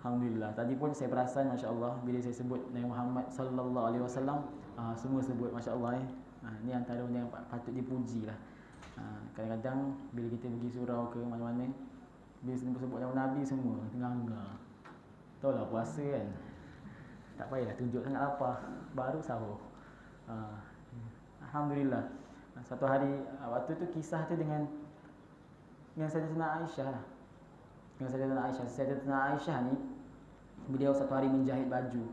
Alhamdulillah. Tadi pun saya perasan masya-Allah bila saya sebut Nabi Muhammad sallallahu alaihi wasallam, semua sebut masya-Allah ni antara benda yang patut dipuji lah. Kadang-kadang bila kita pergi surau ke mana-mana, bila sebut nama Nabi semua tengah-tengah. Tahu lah puasa kan. Tak payahlah tunjuk sangat lapar, baru sahur. Alhamdulillah. Satu hari waktu tu kisah tu dengan Sayyidatina Aisyah lah. Dengan Sayyidatina Aisyah ni, beliau satu hari menjahit baju.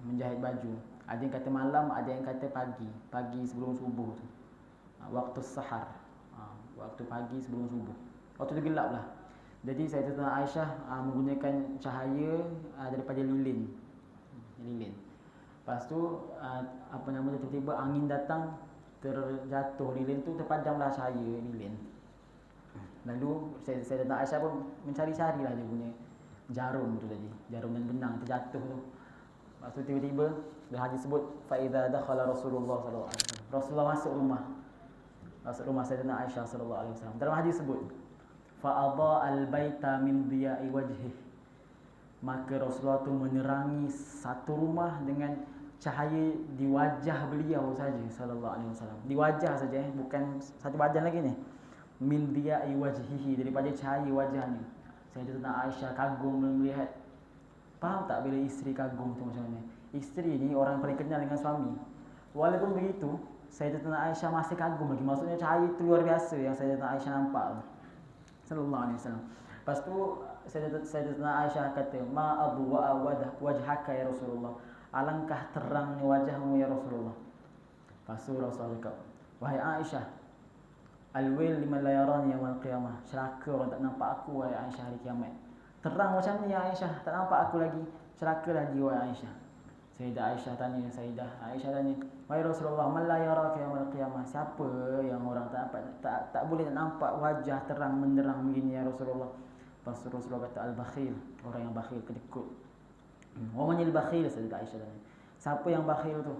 Menjahit baju. Ada yang kata malam, ada yang kata pagi. Pagi sebelum subuh tu. Waktu sahar. Waktu pagi sebelum subuh. Waktu tu gelap lah. Jadi Sayyidatina Aisyah menggunakan cahaya daripada lilin. Lepas tu tiba-tiba angin datang, terjatuh lilin tu, terpadamlah cahaya lilin. Lalu Sayyidatina Aisyah pun mencari-carilah dia punya jarum tu tadi, jarum dan benang terjatuh tu. Lepas tu tiba-tiba dia hadis sebut fa idza dakhala Rasulullah sallallahu alaihi wasallam. Rasulullah masuk rumah Sayyidatina Aisyah sallallahu alaihi wasallam. Dalam hadis sebut fa adha al-baita min diya'i wajhi. Maka Rasulullah tu menerangi satu rumah dengan cahaya di wajah beliau saja sallallahu alaihi wasallam. Di wajah saja, bukan satu badan lagi ni. Min diya'i wajhihi, daripada cahaya wajahnya. Sayyidatina Aisyah kagum melihat. Faham tak bila isteri kagum tu macam mana? Isteri ni orang paling kenal dengan suami. Walaupun begitu, Sayyidatina Aisyah masih kagum lagi. Maksudnya cahaya tu luar biasa yang Sayyidatina Aisyah nampak sallallahu alaihi wasallam. Lepas tu Sayyidatina Aisyah kata, "Ma adwa'a wajhaka ya Rasulullah." Alangkah terangnya wajahmu ya Rasulullah. Lepas tu Rasulullah cakap, "Wahai Aisyah, al-wail liman la yarani yaumil qiyamah." Celaka orang tak nampak aku wahai Aisyah hari kiamat. Terang macam ni ya Aisyah, tak nampak aku lagi. Celakalah dia wahai Aisyah. Sayyidah Aisyah tanya, "Wahai Rasulullah, man la yaraka yaumil qiyamah?" Siapa yang orang tak nampak, tak boleh nampak wajah terang menderang begini ya Rasulullah? Lepas tu Rasulullah kata, "Al-bakhil." Orang yang bakhil, kedekut. Wa manil bakhil? Sayyidah Aisyah tanya. Siapa yang bakhil tu?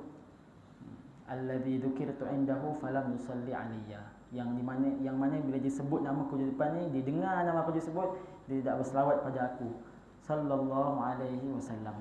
Alladzi dzukirtu indahu falam yusalli alayya. Yang mana bila disebut nama aku di depan ni, dia dengar nama aku disebut, dia tidak berselawat pada aku sallallahu alaihi wasallam.